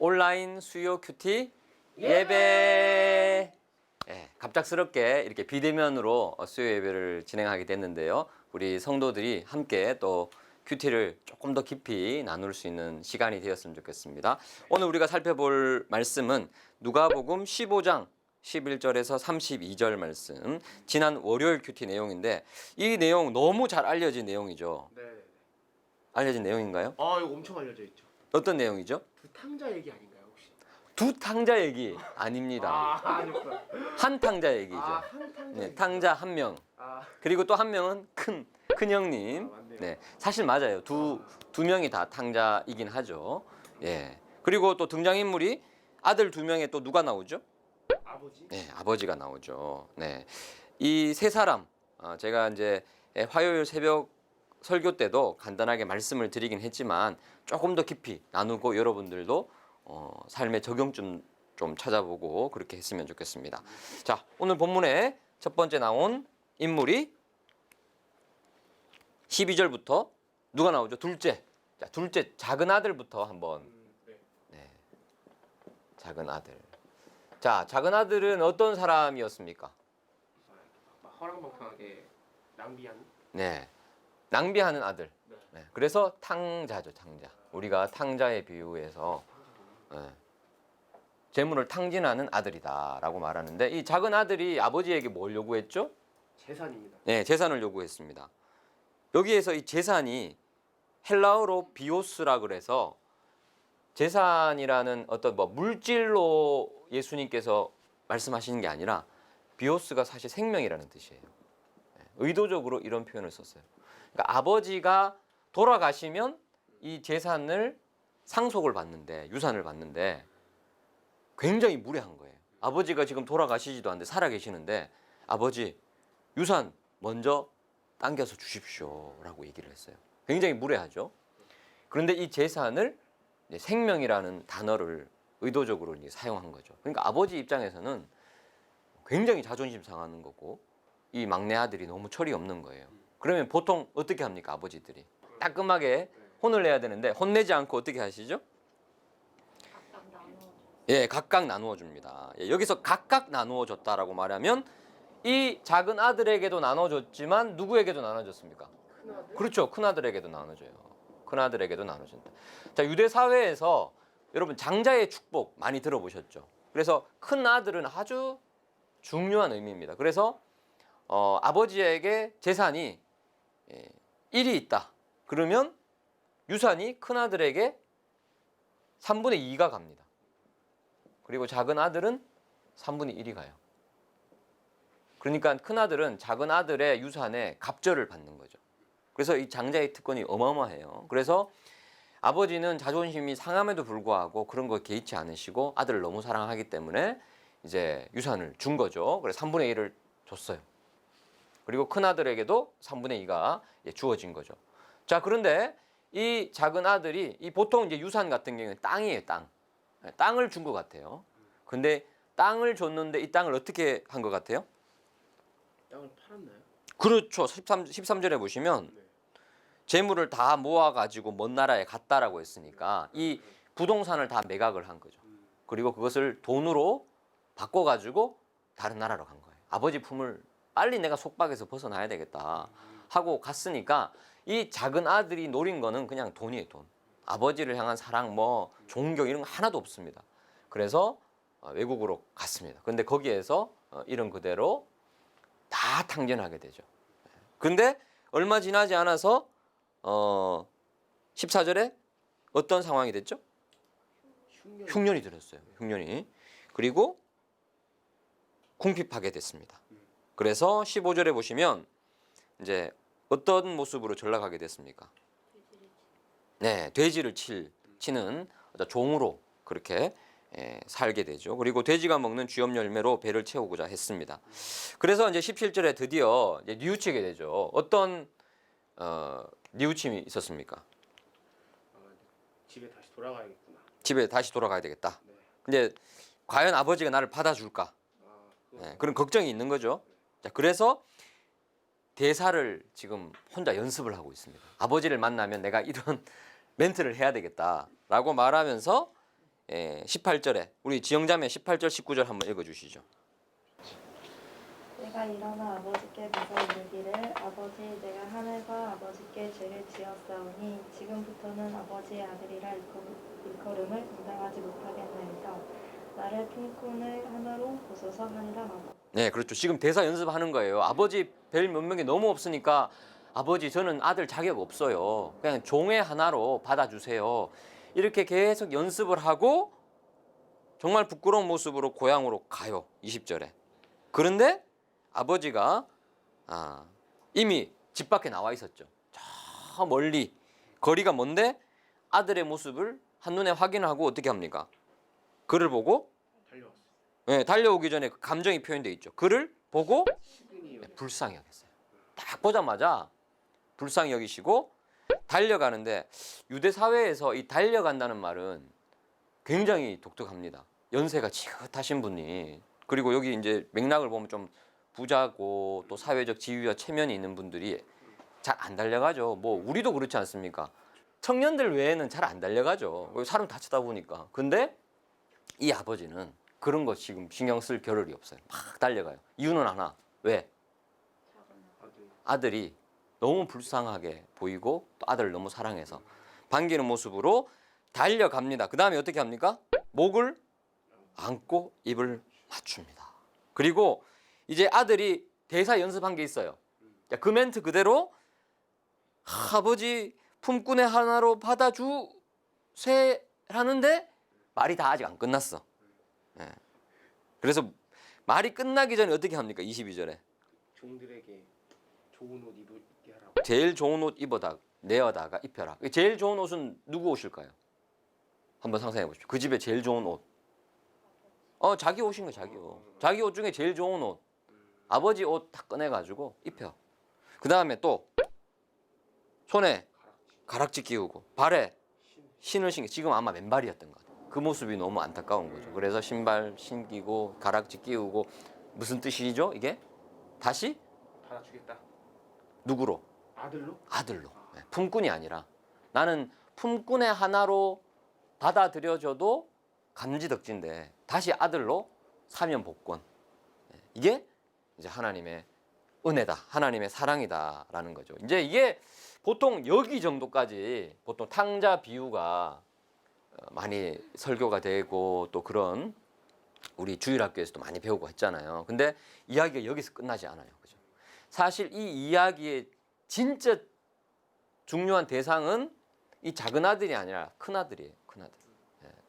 온라인 수요 큐티 예배. 예, 갑작스럽게 이렇게 비대면으로 수요 예배를 진행하게 됐는데요. 우리 성도들이 함께 또 큐티를 조금 더 깊이 나눌 수 있는 시간이 되었으면 좋겠습니다. 오늘 우리가 살펴볼 말씀은 누가복음 15장 11절에서 32절 말씀, 지난 월요일 큐티 내용인데 이 내용 너무 잘 알려진 내용이죠. 네. 알려진 내용인가요? 아, 이거 엄청 알려져 있죠. 어떤 내용이죠? 두 탕자 얘기 아닌가요, 혹시? 두 탕자 얘기 아닙니다. 아, 아니었어요. 한 탕자 얘기죠. 아, 한 탕자. 네, 탕자 한 명. 아, 그리고 또 한 명은 큰 형님. 아, 맞네요. 네, 사실 맞아요. 두 명이 다 탕자이긴 하죠. 예. 그리고 또 등장인물이 아들 두 명에 또 누가 나오죠? 아버지? 네, 아버지가 나오죠. 네, 이 세 사람 제가 이제 화요일 새벽 설교 때도 간단하게 말씀을 드리긴 했지만 조금 더 깊이 나누고 여러분들도 삶의 적용점 좀 찾아보고 그렇게 했으면 좋겠습니다. 자, 오늘 본문에 첫 번째 나온 인물이 12절부터 누가 나오죠? 둘째. 자, 둘째 작은 아들부터 한번. 네. 네, 작은 아들. 자, 작은 아들은 어떤 사람이었습니까? 막 허랑방탕하게 낭비하는? 네, 낭비하는 아들. 네. 네, 그래서 탕자죠, 탕자. 우리가 탕자에 비유해서 재물을 탕진하는 아들이다라고 말하는데 이 작은 아들이 아버지에게 뭘 요구했죠? 재산입니다. 네, 재산을 요구했습니다. 여기에서 이 재산이 헬라어로 비오스라 그래서 재산이라는 어떤 뭐 물질로 예수님께서 말씀하시는 게 아니라 비오스가 사실 생명이라는 뜻이에요. 의도적으로 이런 표현을 썼어요. 그러니까 아버지가 돌아가시면 이 재산을 상속을 받는데 유산을 받는데 굉장히 무례한 거예요. 아버지가 지금 돌아가시지도 않는데 살아 계시는데 아버지 유산 먼저 당겨서 주십시오라고 얘기를 했어요. 굉장히 무례하죠. 그런데 이 재산을 생명이라는 단어를 의도적으로 사용한 거죠. 그러니까 아버지 입장에서는 굉장히 자존심 상하는 거고 이 막내 아들이 너무 철이 없는 거예요. 그러면 보통 어떻게 합니까? 아버지들이 따끔하게 혼을 내야 되는데 혼내지 않고 어떻게 하시죠? 예, 각각 나누어 줍니다. 예, 여기서 각각 나누어 줬다라고 말하면 이 작은 아들에게도 나눠줬지만 누구에게도 나눠줬습니까? 큰아들? 그렇죠. 큰 아들에게도 나눠줘요. 큰 아들에게도 나눠준다. 자, 유대 사회에서 여러분 장자의 축복 많이 들어보셨죠? 그래서 큰 아들은 아주 중요한 의미입니다. 그래서 아버지에게 재산이 1이 있다. 그러면 유산이 큰 아들에게 3분의 2가 갑니다. 그리고 작은 아들은 3분의 1이 가요. 그러니까 큰 아들은 작은 아들의 유산에 갑절을 받는 거죠. 그래서 이 장자의 특권이 어마어마해요. 그래서 아버지는 자존심이 상함에도 불구하고 그런 거 개의치 않으시고 아들을 너무 사랑하기 때문에 이제 유산을 준 거죠. 그래서 3분의 1을 줬어요. 그리고 큰 아들에게도 3분의 2가 주어진 거죠. 자, 그런데 이 작은 아들이 이 보통 이제 유산 같은 경우는 땅이에요, 땅. 땅을 준 것 같아요. 근데 땅을 줬는데 이 땅을 어떻게 한 것 같아요? 땅을 팔았나요? 그렇죠. 13절에 보시면 네. 재물을 다 모아가지고 먼 나라에 갔다라고 했으니까 이 부동산을 다 매각을 한 거죠. 그리고 그것을 돈으로 바꿔가지고 다른 나라로 간 거예요. 아버지 품을 빨리 내가 속박에서 벗어나야 되겠다 하고 갔으니까 이 작은 아들이 노린 거는 그냥 돈이에요, 돈. 아버지를 향한 사랑, 뭐 존경 이런 거 하나도 없습니다. 그래서 외국으로 갔습니다. 근데 거기에서 이런 그대로 다 탕진하게 되죠. 근데 얼마 지나지 않아서 14절에 어떤 상황이 됐죠? 흉년이 들었어요. 흉년이. 그리고 궁핍하게 됐습니다. 그래서 15절에 보시면 이제 어떤 모습으로 전락하게 됐습니까? 네, 돼지를 치는 종으로 그렇게 살게 되죠. 그리고 돼지가 먹는 쥐염 열매로 배를 채우고자 했습니다. 그래서 이제 17절에 드디어 이제 뉘우치게 되죠. 어떤 뉘우침이 있었습니까? 집에 다시 돌아가야겠구나. 집에 다시 돌아가야 되겠다. 네. 근데 과연 아버지가 나를 받아줄까? 그런 걱정이 있는 거죠. 자, 그래서 대사를 지금 혼자 연습을 하고 있습니다. 아버지를 만나면 내가 이런 멘트를 해야 되겠다라고 말하면서 18절에 우리 지영자매 18절 19절 한번 읽어주시죠. 내가 일어나 아버지께 묻어 이르기를 아버지 내가 하늘과 아버지께 죄를 지었사오니 지금부터는 아버지의 아들이라 일컬음을 감당하지 못하겠나이다. 나를 품꾼의 하나로 보소서 하니라 하고. 네, 그렇죠. 지금 대사 연습하는 거예요. 아버지 뵐 몇명이 너무 없으니까 아버지 저는 아들 자격 없어요. 그냥 종의 하나로 받아주세요. 이렇게 계속 연습을 하고 정말 부끄러운 모습으로 고향으로 가요. 20절에. 그런데 아버지가 이미 집 밖에 나와 있었죠. 저 멀리 거리가 먼데 아들의 모습을 한눈에 확인하고 어떻게 합니까? 그를 보고 달려왔어. 네, 달려오기 전에 그 감정이 표현되어 있죠. 그를 보고 시근이 여기. 불쌍히 여겼어요. 딱 보자마자 불쌍히 여기시고 달려가는데 유대 사회에서 이 달려간다는 말은 굉장히 독특합니다. 연세가 지긋하신 분이 그리고 여기 이제 맥락을 보면 좀 부자고 또 사회적 지위와 체면이 있는 분들이 잘 안 달려가죠. 뭐 우리도 그렇지 않습니까? 청년들 외에는 잘 안 달려가죠. 사람 다 쳐다보니까. 근데 이 아버지는 그런 거 지금 신경 쓸 겨를이 없어요. 막 달려가요. 이유는 하나. 왜? 아들이 너무 불쌍하게 보이고 또 아들을 너무 사랑해서 반기는 모습으로 달려갑니다. 그 다음에 어떻게 합니까? 목을 안고 입을 맞춥니다. 그리고 이제 아들이 대사 연습한 게 있어요. 그 멘트 그대로 아버지 품꾼의 하나로 받아주세라는데 말이 다 아직 안 끝났어. 예. 그래서 말이 끝나기 전에 어떻게 합니까? 22절에 종들에게 좋은 옷 입게 하라고. 제일 좋은 옷 내어다가 입혀라. 제일 좋은 옷은 누구 옷일까요? 한번 상상해 보십시오. 그 집에 제일 좋은 옷. 자기 옷인 거 자기 옷. 자기 옷 중에 제일 좋은 옷. 아버지 옷 다 꺼내가지고 입혀. 그 다음에 또 손에 가락지 끼우고 발에 신을 신기. 지금 아마 맨발이었던 것 같아요. 그 모습이 너무 안타까운 거죠. 그래서 신발 신기고 가락지 끼우고 무슨 뜻이죠? 이게 다시 받아주겠다. 누구로? 아들로? 아들로. 네, 품꾼이 아니라 나는 품꾼의 하나로 받아들여져도 감지덕지인데 다시 아들로 사면 복권. 네, 이게 이제 하나님의 은혜다. 하나님의 사랑이다라는 거죠. 이제 이게 보통 여기 정도까지 보통 탕자 비유가 많이 설교가 되고 또 그런 우리 주일학교에서도 많이 배우고 했잖아요. 근데 이야기가 여기서 끝나지 않아요. 그죠? 사실 이 이야기의 진짜 중요한 대상은 이 작은 아들이 아니라 큰 아들이에요. 큰 아들.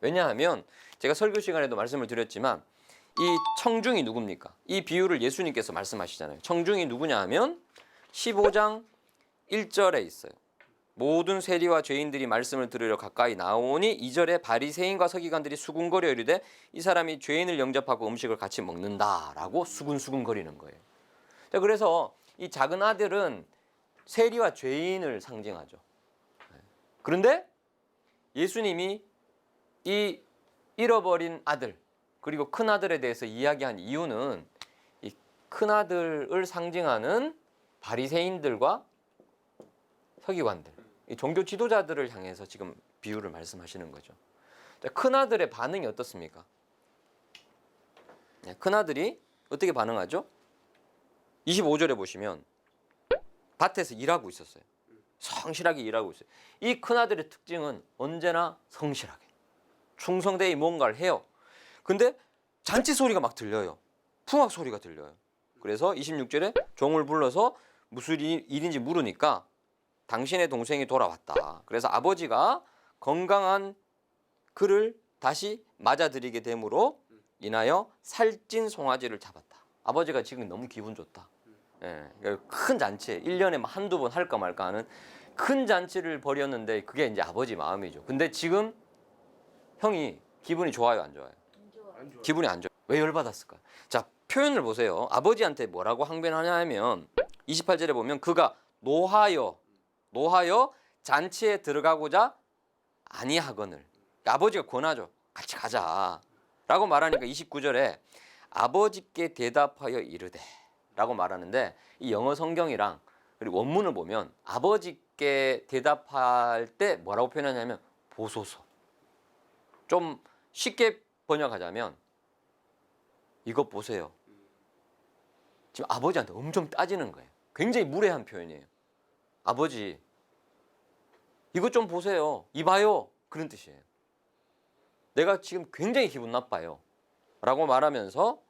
왜냐하면 제가 설교 시간에도 말씀을 드렸지만 이 청중이 누굽니까? 이 비유를 예수님께서 말씀하시잖아요. 청중이 누구냐 하면 15장 1절에 있어요. 모든 세리와 죄인들이 말씀을 들으려 가까이 나오니 2절에 바리새인과 서기관들이 수군거려 이르되 이 사람이 죄인을 영접하고 음식을 같이 먹는다라고 수군수군거리는 거예요. 자, 그래서 이 작은 아들은 세리와 죄인을 상징하죠. 그런데 예수님이 이 잃어버린 아들 그리고 큰 아들에 대해서 이야기한 이유는 이 큰 아들을 상징하는 바리새인들과 서기관들, 이 종교 지도자들을 향해서 지금 비유를 말씀하시는 거죠. 큰 아들의 반응이 어떻습니까? 큰 아들이 어떻게 반응하죠? 25절에 보시면 밭에서 일하고 있었어요. 성실하게 일하고 있어요. 이 큰 아들의 특징은 언제나 성실하게 충성되이 뭔가를 해요. 근데 잔치 소리가 막 들려요. 풍악 소리가 들려요. 그래서 26절에 종을 불러서 무슨 일인지 물으니까 당신의 동생이 돌아왔다. 그래서 아버지가 건강한 그를 다시 맞아들이게 됨으로 인하여 살찐 송아지를 잡았다. 아버지가 지금 너무 기분 좋다. 큰 잔치에 1년에 한두 번 할까 말까 하는 큰 잔치를 벌였는데 그게 이제 아버지 마음이죠. 근데 지금 형이 기분이 좋아요, 안 좋아요? 안 좋아. 기분이 안 좋아요. 왜 열받았을까요? 자, 표현을 보세요. 아버지한테 뭐라고 항변하냐 하면 28절에 보면 그가 노하여 잔치에 들어가고자 아니하거늘. 아버지가 권하죠. 같이 가자 라고 말하니까 29절에 아버지께 대답하여 이르되 라고 말하는데 이 영어 성경이랑 그리고 원문을 보면 아버지께 대답할 때 뭐라고 표현하냐면 보소서. 좀 쉽게 번역하자면 이것 보세요. 지금 아버지한테 엄청 따지는 거예요. 굉장히 무례한 표현이에요. 아버지, 이것 좀 보세요. 이봐요. 그런 뜻이에요. 내가 지금 굉장히 기분 나빠요. 라고 말하면서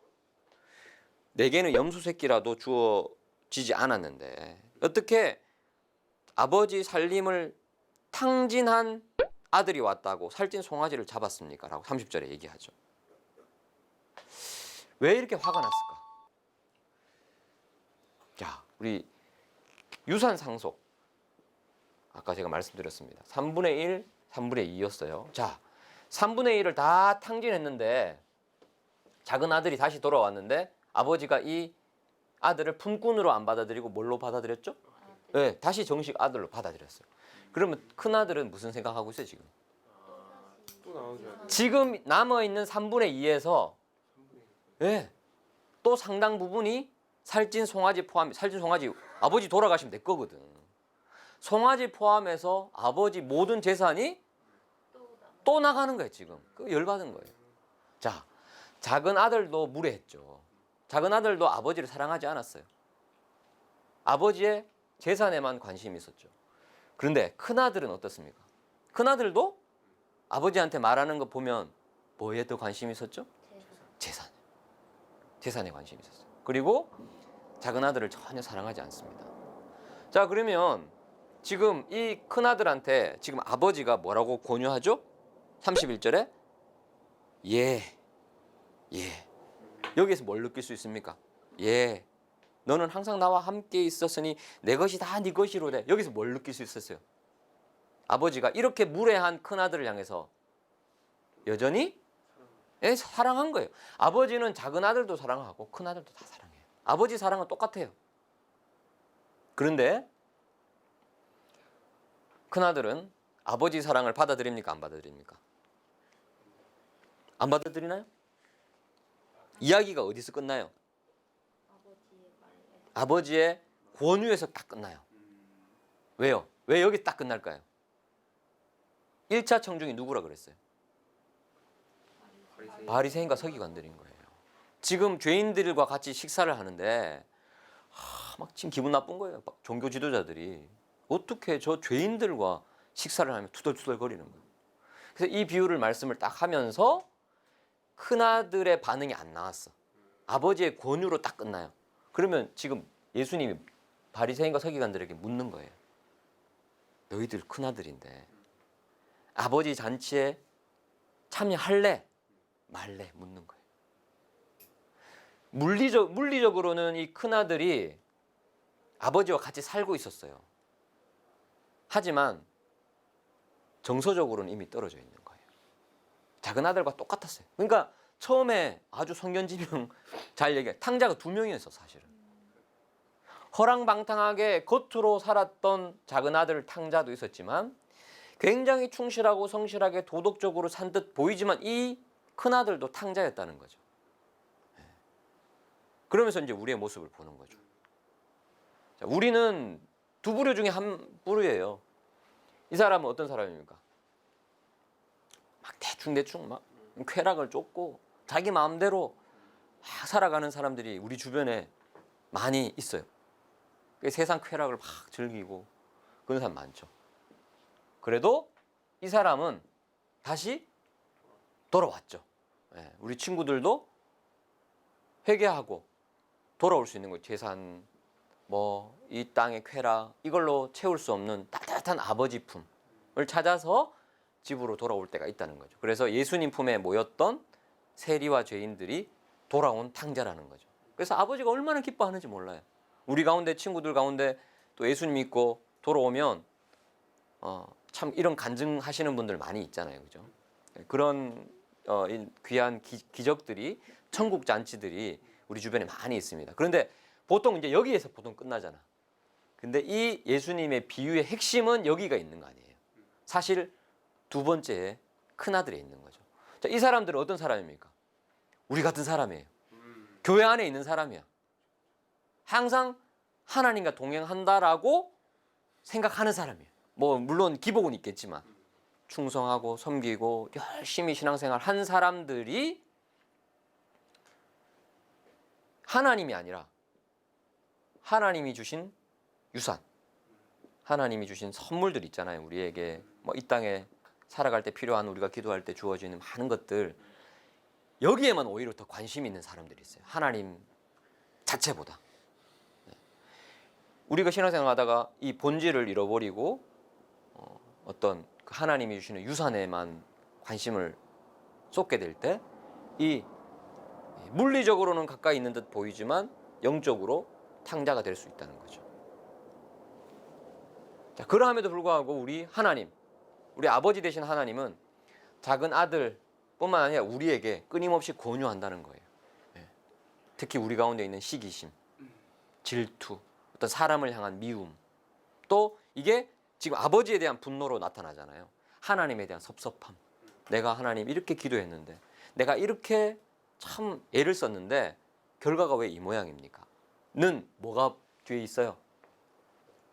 내게는 염소 새끼라도 주어지지 않았는데 어떻게 아버지 살림을 탕진한 아들이 왔다고 살찐 송아지를 잡았습니까? 라고 30절에 얘기하죠. 왜 이렇게 화가 났을까? 자, 우리 유산 상속. 아까 제가 말씀드렸습니다. 3분의 1, 3분의 2였어요. 자, 3분의 1을 다 탕진했는데 작은 아들이 다시 돌아왔는데 아버지가 이 아들을 품꾼으로 안 받아들이고 뭘로 받아들였죠? 네, 다시 정식 아들로 받아들였어요. 그러면 큰 아들은 무슨 생각하고 있어요 지금? 또 나눠줘야 돼. 지금 남아있는 3분의 2에서 네, 또 상당 부분이 살찐 송아지 포함, 살찐 송아지 아버지 돌아가시면 내 거거든. 송아지 포함해서 아버지 모든 재산이 또 나가는 거예요 지금. 그 열받은 거예요. 자, 작은 아들도 무례했죠. 작은 아들도 아버지를 사랑하지 않았어요. 아버지의 재산에만 관심이 있었죠. 그런데 큰 아들은 어떻습니까? 큰 아들도 아버지한테 말하는 거 보면 뭐에 더 관심이 있었죠? 재산. 재산에 관심이 있었어요. 그리고 작은 아들을 전혀 사랑하지 않습니다. 자, 그러면 지금 이 큰 아들한테 지금 아버지가 뭐라고 권유하죠? 31절에 예. 여기에서 뭘 느낄 수 있습니까? 예. 너는 항상 나와 함께 있었으니 내 것이 다 네 것이로되. 여기서 뭘 느낄 수 있었어요? 아버지가 이렇게 무례한 큰 아들을 향해서 여전히 사랑한 거예요. 아버지는 작은 아들도 사랑하고 큰 아들도 다 사랑해요. 아버지 사랑은 똑같아요. 그런데 큰 아들은 아버지 사랑을 받아들입니까? 안 받아들입니까? 안 받아들이나요? 이야기가 어디서 끝나요? 아버지의 권유에서 딱 끝나요. 왜요? 왜 여기 딱 끝날까요? 1차 청중이 누구라 그랬어요? 바리새인과 서기관들인 거예요. 지금 죄인들과 같이 식사를 하는데 막 지금 기분 나쁜 거예요. 종교 지도자들이 어떻게 저 죄인들과 식사를 하면 투덜투덜 거리는 거예요. 그래서 이 비유를 말씀을 딱 하면서 큰아들의 반응이 안 나왔어. 아버지의 권유로 딱 끝나요. 그러면 지금 예수님이 바리새인과 서기관들에게 묻는 거예요. 너희들 큰아들인데 아버지 잔치에 참여할래? 말래? 묻는 거예요. 물리적으로는 이 큰아들이 아버지와 같이 살고 있었어요. 하지만 정서적으로는 이미 떨어져 있는 거예요. 작은 아들과 똑같았어요. 그러니까 처음에 아주 성견지명 잘 얘기해. 탕자가 2명이었어 사실은. 허랑방탕하게 겉으로 살았던 작은 아들 탕자도 있었지만 굉장히 충실하고 성실하게 도덕적으로 산 듯 보이지만 이 큰아들도 탕자였다는 거죠. 그러면서 이제 우리의 모습을 보는 거죠. 자, 우리는 두 부류 중에 한 부류예요. 이 사람은 어떤 사람입니까? 막 대충 막 쾌락을 쫓고 자기 마음대로 막 살아가는 사람들이 우리 주변에 많이 있어요. 세상 쾌락을 막 즐기고 그런 사람 많죠. 그래도 이 사람은 다시 돌아왔죠. 우리 친구들도 회개하고 돌아올 수 있는 거예요. 재산, 뭐 이 땅의 쾌락 이걸로 채울 수 없는 따뜻한 아버지 품을 찾아서 집으로 돌아올 때가 있다는 거죠. 그래서 예수님 품에 모였던 세리와 죄인들이 돌아온 탕자라는 거죠. 그래서 아버지가 얼마나 기뻐하는지 몰라요. 우리 가운데 친구들 가운데 또 예수님 믿고 돌아오면 참 이런 간증하시는 분들 많이 있잖아요, 그죠? 그런 귀한 기적들이 천국 잔치들이 우리 주변에 많이 있습니다. 그런데 보통 이제 여기에서 보통 끝나잖아. 근데 이 예수님의 비유의 핵심은 여기가 있는 거 아니에요. 사실 두 번째에 큰 아들에 있는 거죠. 자, 이 사람들은 어떤 사람입니까? 우리 같은 사람이에요. 교회 안에 있는 사람이야. 항상 하나님과 동행한다라고 생각하는 사람이에요. 뭐 물론 기복은 있겠지만 충성하고 섬기고 열심히 신앙생활 한 사람들이 하나님이 아니라 하나님이 주신 유산, 하나님이 주신 선물들 있잖아요. 우리에게 뭐 이 땅에 살아갈 때 필요한, 우리가 기도할 때 주어지는 많은 것들, 여기에만 오히려 더 관심이 있는 사람들이 있어요. 하나님 자체보다. 우리가 신앙생활 하다가 이 본질을 잃어버리고 어떤 그 하나님이 주시는 유산에만 관심을 쏟게 될 때 이 물리적으로는 가까이 있는 듯 보이지만 영적으로 탕자가 될 수 있다는 거죠. 자, 그러함에도 불구하고 우리 하나님, 우리 아버지 되신 하나님은 작은 아들뿐만 아니라 우리에게 끊임없이 권유한다는 거예요. 특히 우리 가운데 있는 시기심, 질투, 어떤 사람을 향한 미움, 또 이게 지금 아버지에 대한 분노로 나타나잖아요. 하나님에 대한 섭섭함. 내가 하나님 이렇게 기도했는데, 내가 이렇게 참 애를 썼는데 결과가 왜 이 모양입니까? 는 뭐가 뒤에 있어요?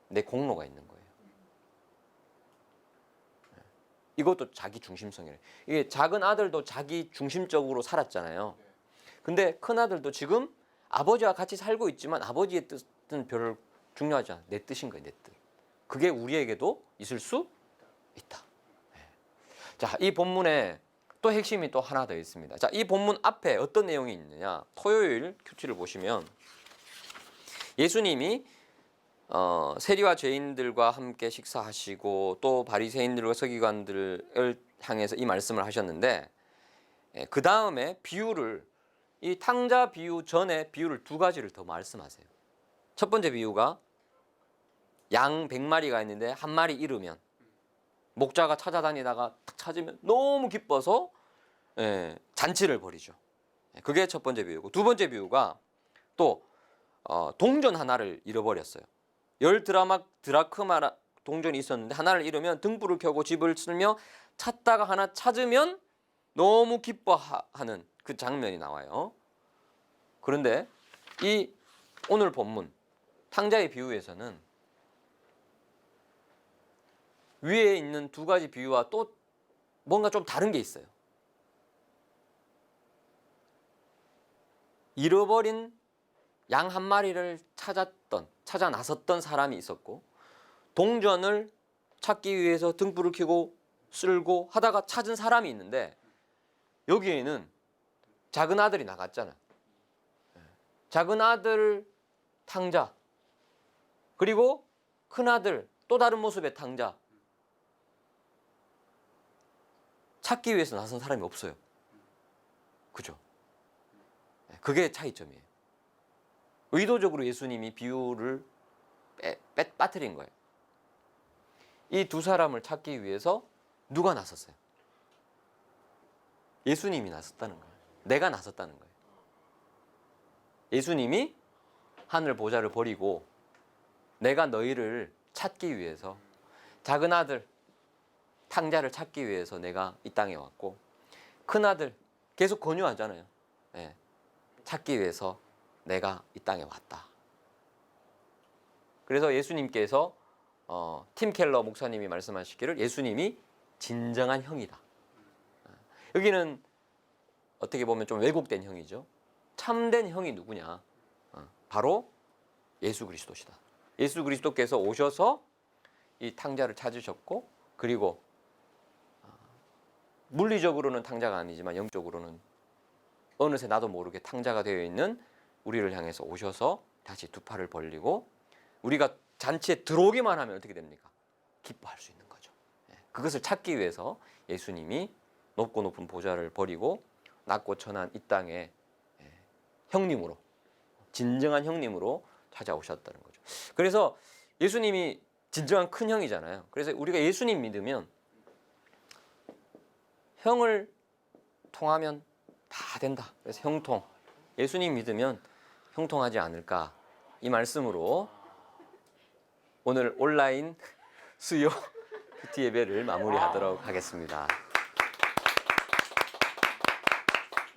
내 공로가 있는 거예요. 이것도 자기 중심성이에요. 이게 작은 아들도 자기 중심적으로 살았잖아요. 근데 큰 아들도 지금 아버지와 같이 살고 있지만 아버지의 뜻은 별로 중요하지 않아. 내 뜻인 거예요, 내 뜻. 그게 우리에게도 있을 수 있다. 자, 이 본문에 또 핵심이 또 하나 더 있습니다. 자, 이 본문 앞에 어떤 내용이 있느냐? 토요일 큐티를 보시면 예수님이 세리와 죄인들과 함께 식사하시고 또 바리새인들과 서기관들을 향해서 이 말씀을 하셨는데, 그 다음에 비유를, 이 탕자 비유 전에 비유를 두 가지를 더 말씀하세요. 첫 번째 비유가 양 100마리가 있는데 한 마리 잃으면 목자가 찾아다니다가 딱 찾으면 너무 기뻐서 잔치를 벌이죠. 그게 첫 번째 비유고, 두 번째 비유가 또 동전 하나를 잃어버렸어요. 10드라크마 동전이 있었는데 하나를 잃으면 등불을 켜고 집을 쓸며 찾다가 하나 찾으면 너무 기뻐하는 그 장면이 나와요. 그런데 이 오늘 본문 탕자의 비유에서는 위에 있는 두 가지 비유와 또 뭔가 좀 다른 게 있어요. 잃어버린 양 한 마리를 찾아 나섰던 사람이 있었고, 동전을 찾기 위해서 등불을 켜고 쓸고 하다가 찾은 사람이 있는데, 여기에는 작은 아들이 나갔잖아요. 작은 아들 탕자, 그리고 큰 아들 또 다른 모습의 탕자, 찾기 위해서 나선 사람이 없어요. 그죠? 그게 차이점이에요. 의도적으로 예수님이 비유를 빠뜨린 거예요. 이 두 사람을 찾기 위해서 누가 나섰어요? 예수님이 나섰다는 거예요. 내가 나섰다는 거예요. 예수님이 하늘 보좌를 버리고 내가 너희를 찾기 위해서, 작은 아들 탕자를 찾기 위해서 내가 이 땅에 왔고, 큰 아들 계속 권유하잖아요. 찾기 위해서 내가 이 땅에 왔다. 그래서 예수님께서 팀 켈러 목사님이 말씀하시기를 예수님이 진정한 형이다. 여기는 어떻게 보면 좀 왜곡된 형이죠. 참된 형이 누구냐? 바로 예수 그리스도시다. 예수 그리스도께서 오셔서 이 탕자를 찾으셨고, 그리고 물리적으로는 탕자가 아니지만 영적으로는 어느새 나도 모르게 탕자가 되어 있는 우리를 향해서 오셔서 다시 두 팔을 벌리고, 우리가 잔치에 들어오기만 하면 어떻게 됩니까? 기뻐할 수 있는 거죠. 그것을 찾기 위해서 예수님이 높고 높은 보좌를 버리고 낮고 천한 이 땅에 형님으로, 진정한 형님으로 찾아오셨다는 거죠. 그래서 예수님이 진정한 큰 형이잖아요. 그래서 우리가 예수님 믿으면 형을 통하면 다 된다. 그래서 형통, 예수님 믿으면 형통하지 않을까, 이 말씀으로 오늘 온라인 수요 큐티 예배를 마무리하도록 하겠습니다.